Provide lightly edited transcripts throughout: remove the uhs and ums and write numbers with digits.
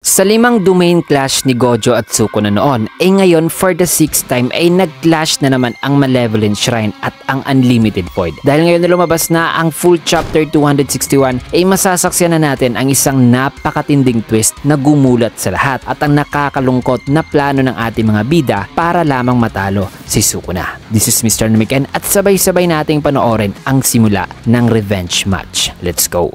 Sa 5 domain clash ni Gojo at Sukuna noon, ngayon for the 6th time ay nag-clash na naman ang Malevolent Shrine at ang Unlimited Void. Dahil ngayon na lumabas na ang full chapter 261 masasaksiyan na natin ang isang napakatinding twist na gumulat sa lahat at ang nakakalungkot na plano ng ating mga bida para lamang matalo si Sukuna. This is Mr. Namiken at sabay-sabay nating panoorin ang simula ng revenge match. Let's go!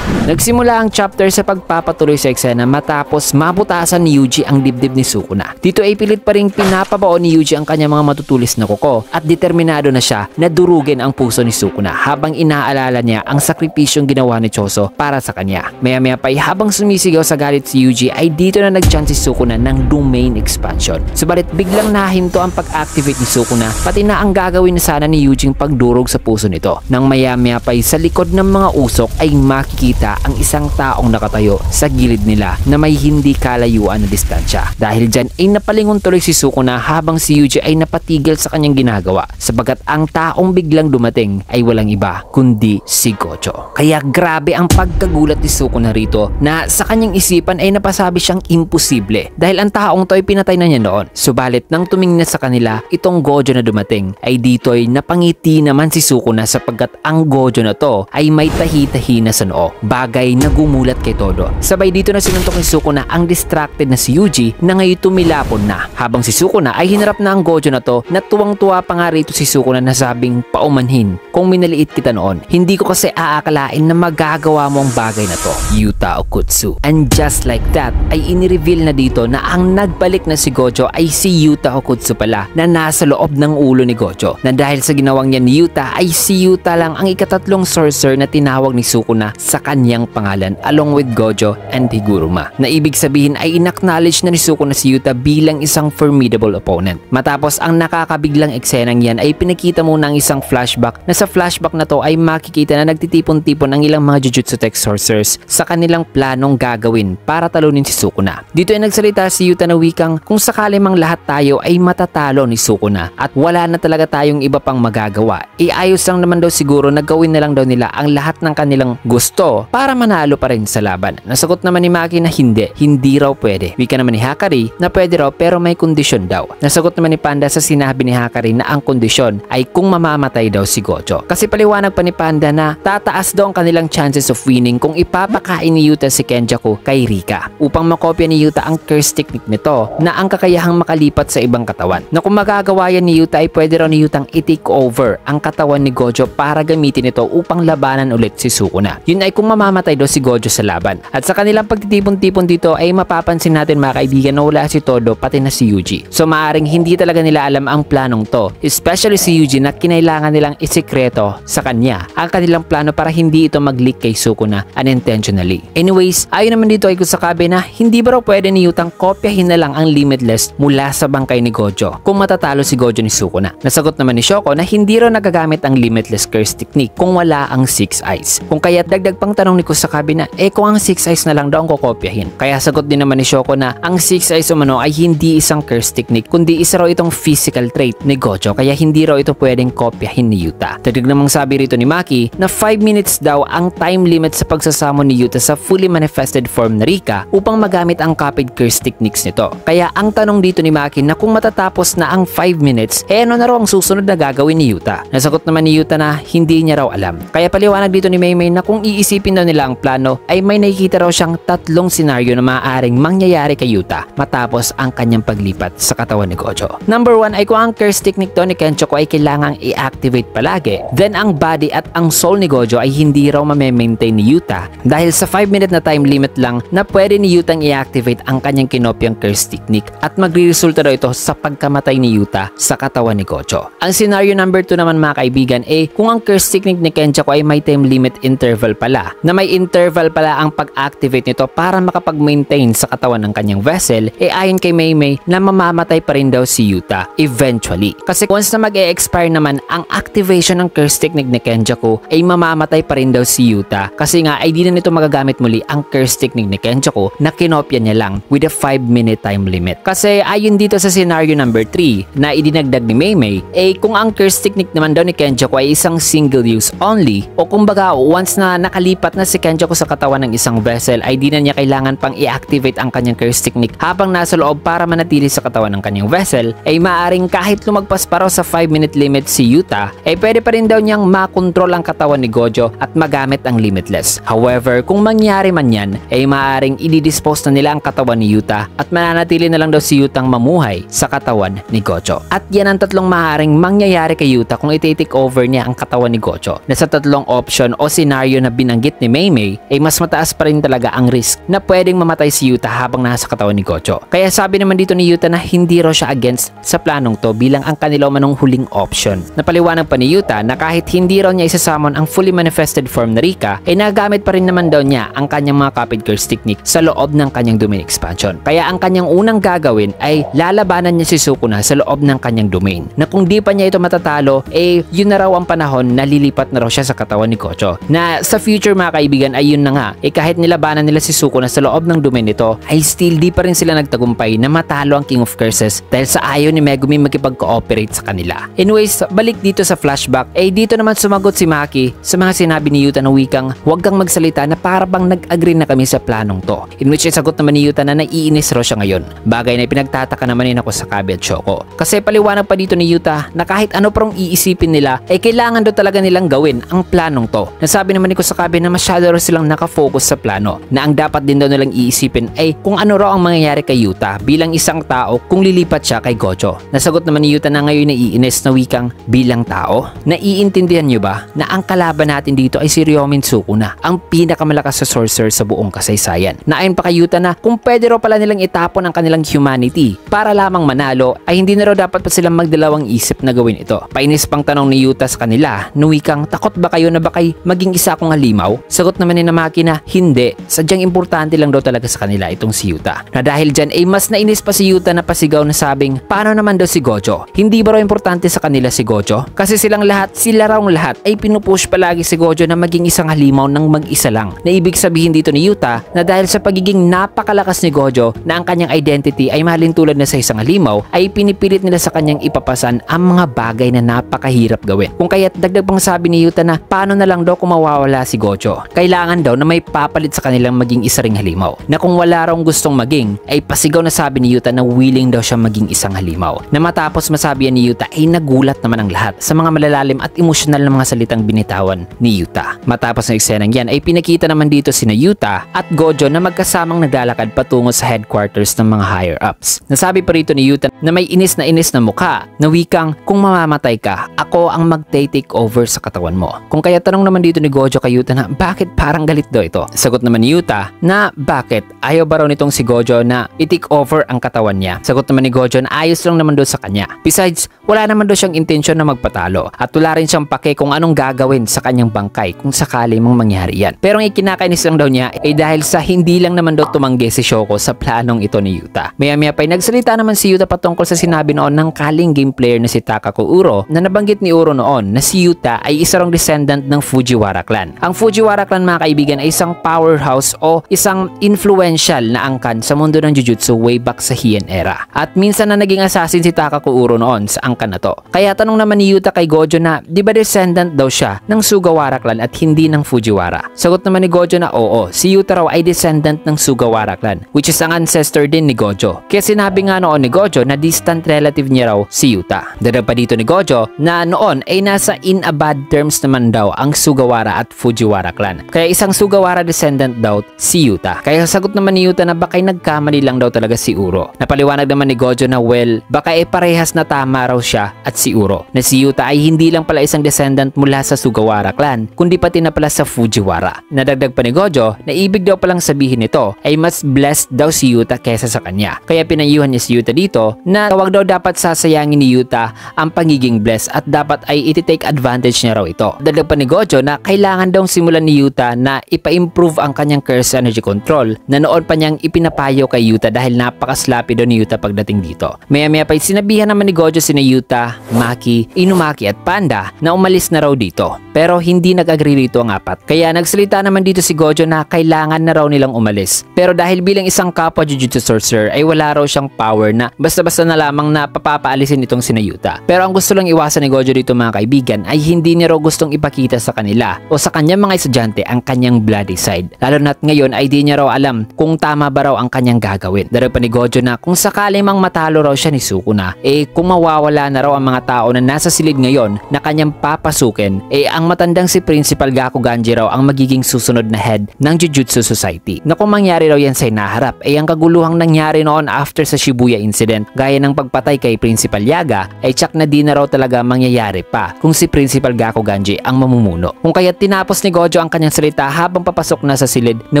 Nagsimula ang chapter sa pagpapatuloy sa eksena matapos mabutasan ni Yuji ang dibdib ni Sukuna. Dito ay pilit pa ring pinapabaon ni Yuji ang kanyang mga matutulis na kuko at determinado na siya na durugin ang puso ni Sukuna habang inaalala niya ang sakripisyong ginawa ni Choso para sa kanya. Maya-maya pa habang sumisigaw sa galit si Yuji ay dito na nag-chance si Sukuna ng domain expansion. Subalit biglang nahinto ang pag-activate ni Sukuna pati na ang gagawin na sana ni Yuji pagdurog sa puso nito. Nang maya-maya pa sa likod ng mga usok ay makikita ang isang taong nakatayo sa gilid nila na may hindi kalayuan na distansya. Dahil dyan ay napalingon tuloy si Sukuna habang si Yuji ay napatigil sa kanyang ginagawa sabagat ang taong biglang dumating ay walang iba kundi si Gojo. Kaya grabe ang pagkagulat ni Sukuna rito na sa kanyang isipan ay napasabi siyang imposible dahil ang taong to ay pinatay na niya noon. Subalit nang tumingin na sa kanila itong Gojo na dumating ay dito ay napangiti naman si Sukuna sapagkat ang Gojo na to ay may tahi-tahi na sa noo. Bagay na gumulat kay Todo. Sabay dito na sinuntok ni Sukuna ang distracted na si Yuji na ngayon tumilapon na. Habang si Sukuna ay hinarap na ang Gojo na to na tuwang-tuwa pa nga rito si Sukuna na sabing paumanhin kung minaliit kita noon. Hindi ko kasi aakalain na magagawa mo ang bagay na to, Yuta Okkotsu. And just like that ay inireveal na dito na ang nagbalik na si Gojo ay si Yuta Okkotsu pala na nasa loob ng ulo ni Gojo. Na dahil sa ginawang niya ni Yuta ay si Yuta lang ang ikatatlong sorcerer na tinawag ni Sukuna sa kanyang pangalan along with Gojo and Higuruma. Na ibig sabihin ay inacknowledge na ni Sukuna si Yuta bilang isang formidable opponent. Matapos ang nakakabiglang eksenang yan ay pinakita muna ang isang flashback na sa flashback na to ay makikita na nagtitipon-tipon ang ilang mga Jujutsu Tech sorcerers sa kanilang planong gagawin para talunin si Sukuna. Dito ay nagsalita si Yuta na wikang kung sakali mang lahat tayo ay matatalo ni Sukuna at wala na talaga tayong iba pang magagawa, ayos lang naman daw siguro na gawin na lang daw nila ang lahat ng kanilang gusto para manalo pa rin sa laban. Nasagot naman ni Maki na hindi raw pwede. Wika naman ni Hakari na pwede raw pero may kondisyon daw. Nasagot naman ni Panda sa sinabi ni Hakari na ang kondisyon ay kung mamamatay daw si Gojo. Kasi paliwanag pa ni Panda na tataas daw ang kanilang chances of winning kung ipapakain ni Yuta si Kenjaku kay Rika upang makopya ni Yuta ang curse technique nito na ang kakayahang makalipat sa ibang katawan. Na kung magagawa yan ni Yuta ay pwede raw ni Yutang i-take over ang katawan ni Gojo para gamitin ito upang labanan ulit si Sukuna. Yun ay kung mamamatay daw si Gojo sa laban. At sa kanilang pagtitipon-tipon dito ay mapapansin natin mga kaibigan na wala si Todo pati na si Yuji. So maaring hindi talaga nila alam ang planong to. Especially si Yuji na kinailangan nilang isikreto sa kanya ang kanilang plano para hindi ito mag-leak kay Sukuna unintentionally. Anyways, ayon naman dito ay Kusakabe na hindi ba raw pwede ni Yutang kopyahin na lang ang Limitless mula sa bangkay ni Gojo kung matatalo si Gojo ni Sukuna. Nasagot naman ni Shoko na hindi raw nagagamit ang Limitless Curse Technique kung wala ang 6 Eyes. Kung kaya't dagdag pang tanong ni Kusakabe na kung ang 6 Eyes na lang daw ang kokopyahin. Kaya sagot din naman ni Shoko na ang 6 Eyes umano ay hindi isang curse technique kundi isa raw itong physical trait ni Gojo kaya hindi raw ito pwedeng kopyahin ni Yuta. Dagdag namang sabi rito ni Maki na 5 minutes daw ang time limit sa pagsasamon ni Yuta sa fully manifested form na Rika upang magamit ang copied curse techniques nito. Kaya ang tanong dito ni Maki na kung matatapos na ang 5 minutes ano na raw ang susunod na gagawin ni Yuta. Nasagot naman ni Yuta na hindi niya raw alam. Kaya paliwanag dito ni Maymay na kung iisipin daw nila ang plano ay may nakikita raw siyang tatlong senaryo na maaaring mangyayari kay Yuta matapos ang kanyang paglipat sa katawan ni Gojo. Number 1 ay kung ang curse technique to ni Kenjaku ay kailangang i-activate palagi, then ang body at ang soul ni Gojo ay hindi raw ma-maintain ni Yuta dahil sa 5 minute na time limit lang na pwede ni Yutang i-activate ang kanyang kinopyang curse technique at magre-resulta daw ito sa pagkamatay ni Yuta sa katawan ni Gojo. Ang scenario number 2 naman mga kaibigan kung ang curse technique ni Kenjaku ay may time limit interval pala na may interval pala ang pag-activate nito para makapag-maintain sa katawan ng kanyang vessel ayon kay Maymay na mamamatay pa rin daw si Yuta eventually. Kasi once na mag-e-expire naman ang activation ng curse technique ni Kenjaku ay mamamatay pa rin daw si Yuta kasi nga ay di na nito magagamit muli ang curse technique ni Kenjaku na kinopya niya lang with a 5-minute time limit. Kasi ayon dito sa scenario number 3 na idinagdag ni Maymay kung ang curse technique naman daw ni Kenjaku ay isang single use only o kumbaga once na nakalipat lumipat na si Kenjaku sa katawan ng isang vessel ay di na niya kailangan pang i-activate ang kanyang curse technique habang nasa loob para manatili sa katawan ng kanyang vessel, ay maaring kahit lumagpas pa raw sa 5-minute limit si Yuta, ay pwede pa rin daw niyang makontrol ang katawan ni Gojo at magamit ang limitless. However, kung mangyari man yan, ay maaring i-dispose na nila ang katawan ni Yuta at mananatili na lang daw si Yutang mamuhay sa katawan ni Gojo. At yan ang tatlong maaaring mangyayari kay Yuta kung iti-take over niya ang katawan ni Gojo. Na sa tatlong option o scenario na binanggit ni Maymay, ay mas mataas pa rin talaga ang risk na pwedeng mamatay si Yuta habang nasa katawan ni Gojo. Kaya sabi naman dito ni Yuta na hindi raw siya against sa planong to bilang ang kanila manong huling option. Napaliwanag pa ni Yuta na kahit hindi raw niya isasamon ang fully manifested form na Rika, ay nagamit pa rin naman daw niya ang kanyang mga copied curse technique sa loob ng kanyang domain expansion. Kaya ang kanyang unang gagawin ay lalabanan niya si Sukuna sa loob ng kanyang domain. Na kung di pa niya ito matatalo, yun na raw ang panahon na lilipat na raw siya sa katawan ni Gojo. Na sa future mga kaibigan ay yun na nga, kahit nilabanan nila si Sukuna sa loob ng domain nito, ay still di pa rin sila nagtagumpay na matalo ang King of Curses dahil sa ayaw ni Megumi makipag-cooperate sa kanila. Anyways, balik dito sa flashback, dito naman sumagot si Maki sa mga sinabi ni Yuta na wikang huwag kang magsalita na para bang nag-agree na kami sa planong to. In which sagot naman ni Yuta na naiinis raw siya ngayon. Bagay na pinagtataka naman ako sa Kabi at Shoko. Kasi paliwanag pa dito ni Yuta na kahit ano parang iisipin nila, kailangan daw talaga nilang gawin ang planong to. Nasabi naman ni Kusakabe na masyado raw silang nakafocus sa plano, na ang dapat din daw nilang iisipin ay kung ano raw ang mangyayari kay Yuta bilang isang tao kung lilipat siya kay Gojo. Nasagot naman ni Yuta na ngayon naiinis na wikang bilang tao. Naiintindihan nyo ba na ang kalaban natin dito ay si Ryomin Sukuna, ang pinakamalakas sa sorcerer sa buong kasaysayan. Na ayon pa kay Yuta na kung pwede raw pala nilang itapon ang kanilang humanity para lamang manalo, ay hindi na raw dapat pa silang magdalawang isip na gawin ito. Painis pang tanong ni Yuta sa kanila, nuwikang takot ba kayo na bakay maging isa akong halimaw? Sagot naman ni Namaki na hindi, sadyang importante lang daw talaga sa kanila itong si Yuta. Na dahil dyan ay mas nainis pa si Yuta na pasigaw na sabing paano naman daw si Gojo? Hindi ba raw importante sa kanila si Gojo? Kasi sila raw lahat ay pinupush palagi si Gojo na maging isang halimaw ng mag-isa lang. Na ibig sabihin dito ni Yuta na dahil sa pagiging napakalakas ni Gojo na ang kanyang identity ay mahalin tulad na sa isang halimaw, ay pinipilit nila sa kanyang ipapasan ang mga bagay na napakahirap gawin. Kung kaya't dagdag pang sabi ni Yuta na paano na lang daw kung mawawala si Gojo? Kailangan daw na may papalit sa kanilang maging isa ring halimaw. Na kung wala raw gustong maging, ay pasigaw na sabi ni Yuta na willing daw siya maging isang halimaw. Na matapos masabi ni Yuta ay nagulat naman ang lahat sa mga malalalim at emosyonal na mga salitang binitawan ni Yuta. Matapos ng eksenang yan ay pinakita naman dito sina Yuta at Gojo na magkasamang naglalakad patungo sa headquarters ng mga higher ups. Nasabi pa rito ni Yuta na may inis na mukha na wikang kung mamamatay ka, ako ang mag-take over sa katawan mo. Kung kaya tanong naman dito ni Gojo kay Yuta na bakit parang galit daw ito? Sagot naman ni Yuta na bakit ayaw ba raw nitong si Gojo na i-take over ang katawan niya. Sagot naman ni Gojo na ayos lang naman daw sa kanya. Besides, wala naman daw siyang intensyon na magpatalo at wala rin siyang pake kung anong gagawin sa kanyang bangkay kung sakali mong mangyari yan. Pero ang ikinakainis lang daw niya ay dahil sa hindi lang naman daw tumanggi si Shoko sa planong ito ni Yuta. Maya-maya pa nagsalita naman si Yuta patungkol sa sinabi noon ng kaling game player na si Takako Uro na nabanggit ni Uro noon na si Yuta ay isa rong descendant ng Fujiwara clan. Ang Fujiwara clan mga kaibigan ay isang powerhouse o isang influential na angkan sa mundo ng Jujutsu way back sa Heian era. At minsan na naging assassin si Takako Uro noon sa angkan na to. Kaya tanong naman ni Yuta kay Gojo na di ba descendant daw siya ng Sugawara clan at hindi ng Fujiwara? Sagot naman ni Gojo na oo, si Yuta raw ay descendant ng Sugawara clan, which is ang ancestor din ni Gojo. Kaya sinabi nga noon ni Gojo na distant relative niya raw si Yuta. Dagdag pa dito ni Gojo na noon ay nasa in a bad terms naman daw ang Sugawara at Fujiwara clan. Kaya isang Sugawara descendant daw si Yuta. Kaya sagot naman ni Yuta na baka'y nagkamali lang daw talaga si Uro. Napaliwanag naman ni Gojo na well, baka parehas na tama raw siya at si Uro. Na si Yuta ay hindi lang pala isang descendant mula sa Sugawara clan, kundi pati na pala sa Fujiwara. Nadagdag pa ni Gojo na ibig daw palang sabihin nito ay mas blessed daw si Yuta kesa sa kanya. Kaya pinayuhan niya si Yuta dito na wag daw dapat sasayangin ni Yuta ang pagiging blessed at dapat ay iti-take advantage niya raw ito. Dagdag pa ni Gojo na kailangan daw simulan ni Yuta na ipa-improve ang kanyang curse energy control na noon pa niyang ipinapayo kay Yuta dahil napaka-slappy daw ni Yuta pagdating dito. Maya-maya pa sinabihan naman ni Gojo sina Yuta, Maki, Inumaki at Panda na umalis na raw dito. Pero hindi nag-agree rito ang apat. Kaya nagsalita naman dito si Gojo na kailangan na raw nilang umalis. Pero dahil bilang isang kapwa Jujutsu sorcerer ay wala raw siyang power na basta-basta basta na lamang na papaalisin itong sina Yuta. Pero ang gusto lang iwasan ni Gojo dito mga kaibigan ay hindi niya raw gustong ipakita sa kanila o sa kanyang mga estudyante ang kanyang bloody side. Lalo na't ngayon ay di niya raw alam kung tama ba raw ang kanyang gagawin. Dahil pa ni Gojo na kung sakali mang matalo raw siya ni Sukuna, kung mawawala na raw ang mga tao na nasa silid ngayon na kanyang papasukin, ang matandang si Principal Gakuganji raw ang magiging susunod na head ng Jujutsu Society. Na kung mangyari raw yan sa hinaharap, ang kaguluhang nangyari noon after sa Shibuya incident, gaya ng pagpatay kay Principal Yaga, tsak na di na raw talaga mangyayari pa kung si Principal Gakuganji ang mamumuno. Kung kaya tinapos ni Gojo ang kanyang salita habang papasok na sa silid na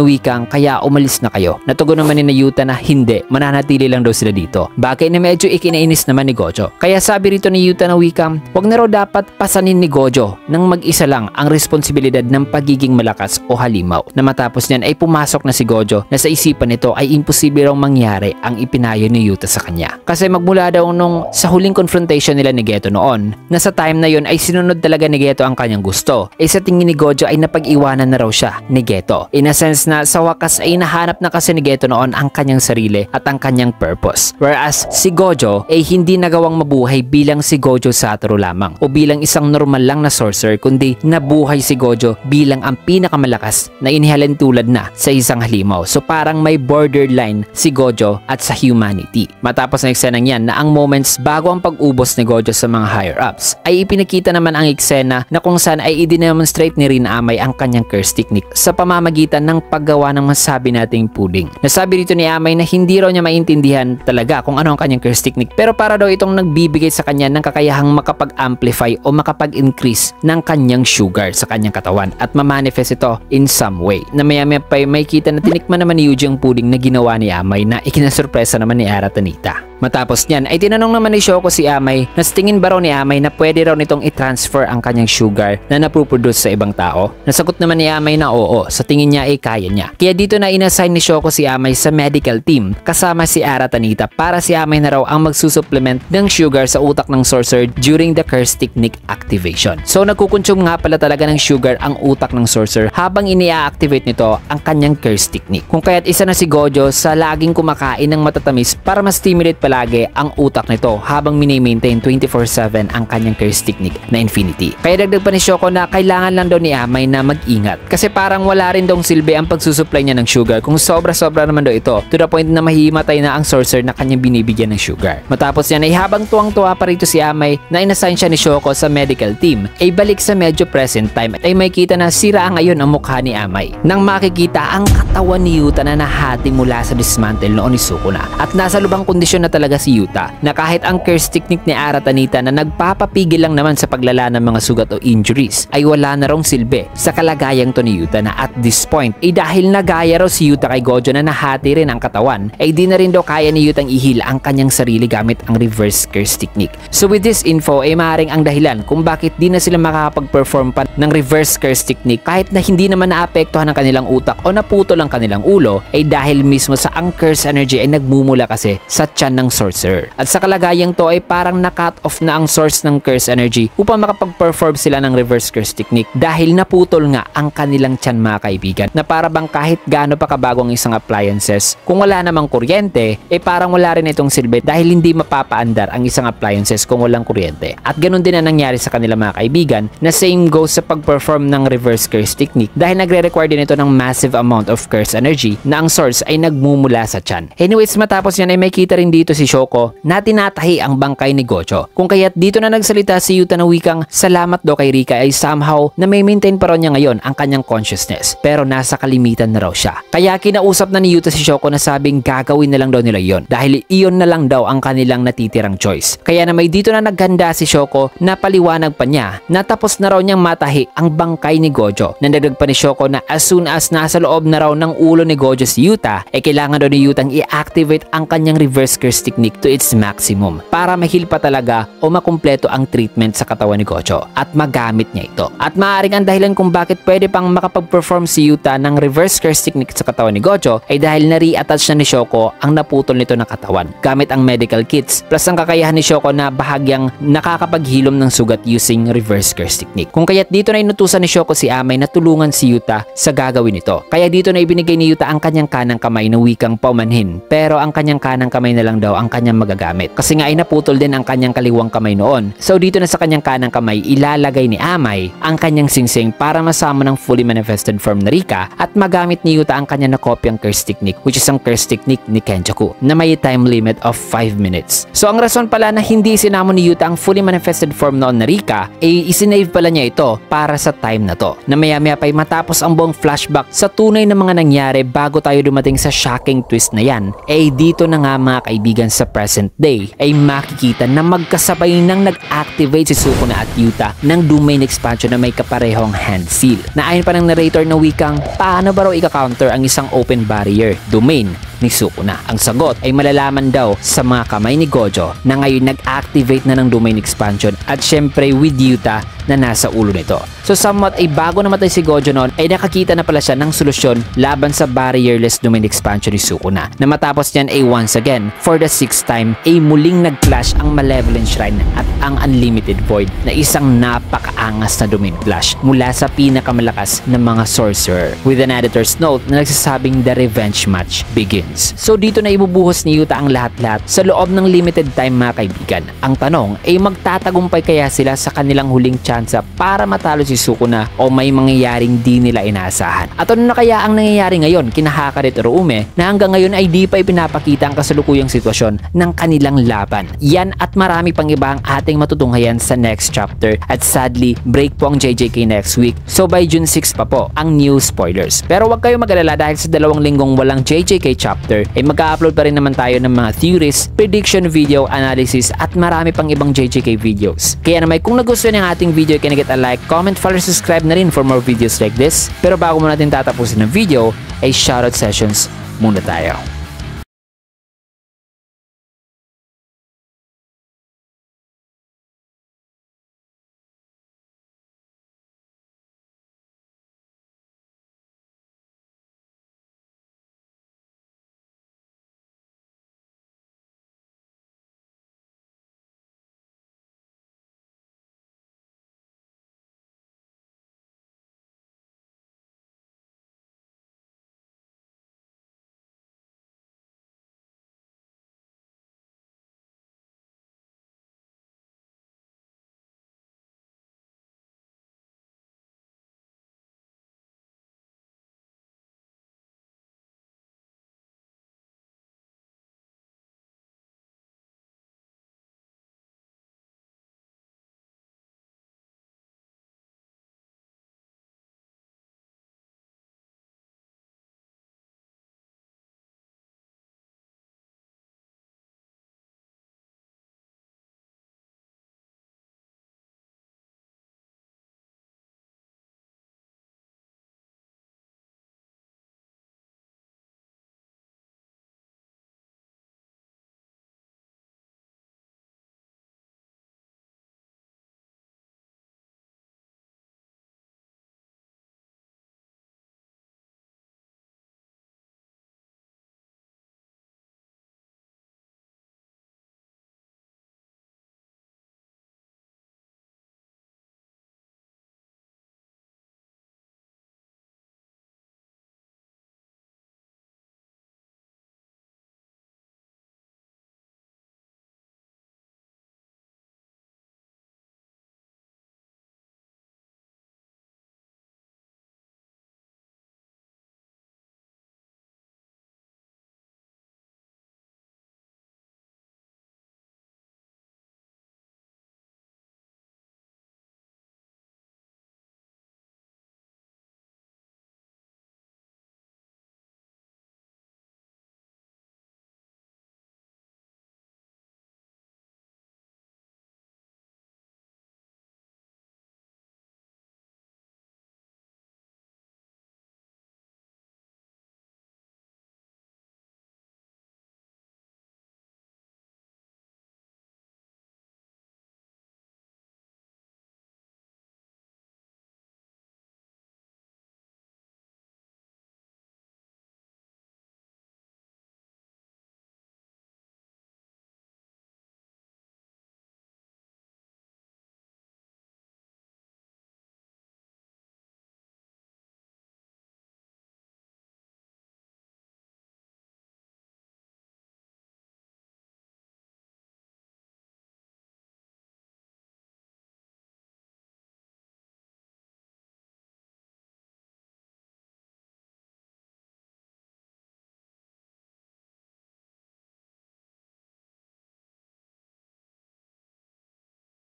wikang, kaya umalis na kayo. Natugon naman ni Yuta na hindi, mananatili lang daw sila dito. Bagay na medyo ikinainis naman ni Gojo. Kaya sabi rito ni Yuta na wikang, wag na raw dapat pasanin ni Gojo nang mag-isa lang ang responsibilidad ng pagiging malakas o halimaw. Na matapos niyan ay pumasok na si Gojo na sa isipan nito ay imposible raw mangyari ang ipinayo ni Yuta sa kanya. Kasi magmula daw nung sa huling confrontation nila ni Geto noon, na sa time na yun ay sinunod talaga ni Geto ang kanyang gusto. Sa tingin ni Gojo ay napag-iwanan na raw siya ni Geto. In a sense na sa wakas ay nahanap na kasi ni Geto noon ang kanyang sarili at ang kanyang purpose. Whereas si Gojo ay hindi nagawang mabuhay bilang si Gojo Satoru lamang o bilang isang normal lang na sorcerer, kundi nabuhay si Gojo bilang ang pinakamalakas na inihalin tulad na sa isang halimaw. So parang may borderline si Gojo at sa humanity. Matapos na eksenang yan na ang moments bago ang pag-ubos ni Gojo sa mga higher-ups, ay ipinakita naman ang eksena na kung saan ay i-demonstrate ni Rin Amay ang kanyang curse technique sa pamamagitan ng paggawa ng masabi nating pudding. Nasabi rito ni Amay na hindi raw niya maintindihan talaga kung ano ang kanyang curse technique, pero para daw itong nagbibigay sa kanya ng kakayahang makapag-amplify o makapag-increase ng kanyang sugar sa kanyang katawan at mamanifest ito in some way. Na maya-maya pa may kita na tinikman naman ni Yuji ang pudding na ginawa ni Amay na ikinasurpresa naman ni Aratanita. Matapos niyan ay tinanong naman ni Shoko si Amay na sa tingin ba raw ni Amay na pwede raw nitong i-transfer ang kanyang sugar na napuproduce sa ibang tao. Nasagot naman ni Amay na oo, sa tingin niya ay kaya niya. Kaya dito na inassign ni Shoko si Amay sa medical team kasama si Aratanita para si Amay na raw ang magsusupplement ng sugar sa utak ng sorcerer during the curse technique activation. So nagkukonsume nga pala talaga ng sugar ang utak ng sorcerer habang ini-activate nito ang kanyang curse technique. Kung kaya't isa na si Gojo sa laging kumakain ng matatamis para ma-stimulate palagi ang utak nito habang mini-maintain 24/7 ang kanyang curse technique na infinity. Kaya dagdag pa ni Shoko na kailangan lang daw ni Amay na mag-ingat kasi parang wala rin daw silbi ang pagsusupply niya ng sugar kung sobra-sobra naman daw ito to the point na mahihimatay na ang sorcerer na kanyang binibigyan ng sugar. Matapos yan ay habang tuwang-tuwa pa rito si Amay na inassign siya ni Shoko sa medical team, ay balik sa medyo present time ay may kita na sira ngayon ang mukha ni Amay nang makikita ang katawan ni Yuta na nahati mula sa dismantle noon ni Sukuna at nasa lubang kondisyon na talaga si Yuta na kahit ang curse technique ni Aratanita na nagpapapigil lang naman sa paglala ng mga sugat o injuries ay wala na raw silbi sa kalagayang to ni Yuta na at this point ay dahil nagaya raw si Yuta kay Gojo na nahati rin ang katawan ay di na rin daw kaya ni Yutang ihil ang kanyang sarili gamit ang reverse curse technique. So with this info ay maaaring ang dahilan kung bakit di na sila makakapag-perform pa ng reverse curse technique kahit na hindi naman naapektuhan ang kanilang utak o naputol ang kanilang ulo ay dahil mismo sa ang curse energy ay nagmumula kasi sa tiyan ng sorcerer. At sa kalagayang to ay parang na-cut off na ang source ng curse energy upang makapag-perform sila ng reverse curse technique dahil naputol nga ang kanilang tiyan mga kaibigan na para bang kahit gaano pa kabago ang isang appliances kung wala namang kuryente parang wala rin itong silbi dahil hindi mapapaandar ang isang appliances kung walang kuryente. At ganun din ang nangyari sa kanila mga kaibigan na same goes sa pag-perform ng reverse curse technique dahil nagre-require din ito ng massive amount of curse energy na ang source ay nagmumula sa tiyan. Anyways, matapos yan ay may kita rin dito si Shoko na tinatahi ang bangkay ni Gojo. Kung kaya't dito na nagsalita si Yuta na wikang salamat do kay Rika ay somehow na may maintain pa rin niya ngayon ang kanyang consciousness pero nasa kalimitan na raw siya. Kaya kinausap na ni Yuta si Shoko na sabing gagawin na lang daw nila yon dahil iyon na lang daw ang kanilang natitirang choice. Kaya na may dito na naghanda si Shoko na paliwanag pa niya na tapos na raw niyang matahi ang bangkay ni Gojo. Nandagdag pa ni Shoko na as soon as nasa loob na raw ng ulo ni Gojo si Yuta kailangan daw ni Yutang i-activate ang kanyang reverse curse technique to its maximum para mahil pa talaga o makumpleto ang treatment sa katawan ni Gojo at magamit niya ito. At maaaring ang dahilan kung bakit pwede pang makapag-perform si Yuta ng reverse curse technique sa katawan ni Gojo ay dahil na-reattach na ni Shoko ang naputol nito na katawan gamit ang medical kits plus ang kakayahan ni Shoko na bahagyang nakakapaghilom ng sugat using reverse curse technique. Kung kaya't dito na inutusan ni Shoko si Amay na tulungan si Yuta sa gagawin ito. Kaya dito na ibinigay ni Yuta ang kanyang kanang kamay na wikang paumanhin pero ang kanyang kanang kamay na lang daw ang kanyang magagamit. Kasi nga ay naputol din ang kanyang kaliwang kamay noon. So dito na sa kanyang kanang kamay, ilalagay ni Amay ang kanyang singsing para masama ng fully manifested form na Rika at magamit ni Yuta ang kanyang nakopyang curse technique, which is ang curse technique ni Kenjaku na may time limit of 5 minutes. So ang rason pala na hindi sinamo ni Yuta ang fully manifested form noon na Rika ay isinave pala niya ito para sa time na to. Na maya-maya pa'y matapos ang buong flashback sa tunay na mga nangyari bago tayo dumating sa shocking twist na yan, ay dito na nga mga kaibigan sa present day ay makikita na magkasabay nang nag-activate si Sukuna at Yuta ng domain expansion na may kaparehong hand seal. Na ayon pa ng narrator na wikang, paano ba raw ika-counter ang isang open barrier domain ni Sukuna? Ang sagot ay malalaman daw sa mga kamay ni Gojo na ngayon nag-activate na ng domain expansion at syempre with Yuta na nasa ulo nito. So somewhat ay bago namatay si Gojo noon ay nakakita na pala siya ng solusyon laban sa barrierless domain expansion ni Sukuna. Na matapos niyan ay once again for the 6th time ay muling nag-clash ang Malevolent Shrine at ang Unlimited Void na isang napakaangas na domain clash mula sa pinakamalakas na mga sorcerer, with an editor's note na nagsasabing the revenge match begins. So dito na ibubuhos ni Yuta ang lahat-lahat sa loob ng limited time mga kaibigan. Ang tanong ay magtatagumpay kaya sila sa kanilang huling tsansa para matalo si Sukuna o may mangyayaring di nila inaasahan? At ano na kaya ang nangyayari ngayon kina Hakarit Uruume na hanggang ngayon ay di pa ipinapakita ang kasalukuyang sitwasyon ng kanilang laban? Yan at marami pang iba ang ating matutunghayan sa next chapter at sadly break po ang JJK next week. So by June 6 pa po ang new spoilers. Pero wag kayo mag-alala dahil sa 2 linggong walang JJK chapter ay mag-upload pa rin naman tayo ng mga theories, prediction video, analysis at marami pang ibang JJK videos. Kaya naman kung nagustuhan ng ating video, can I get a like, comment, follow, subscribe na rin for more videos like this. Pero bago mo natin tatapusin ng video ay shoutout sessions muna tayo.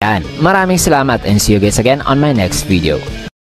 Yan. Maraming salamat and see you guys again on my next video.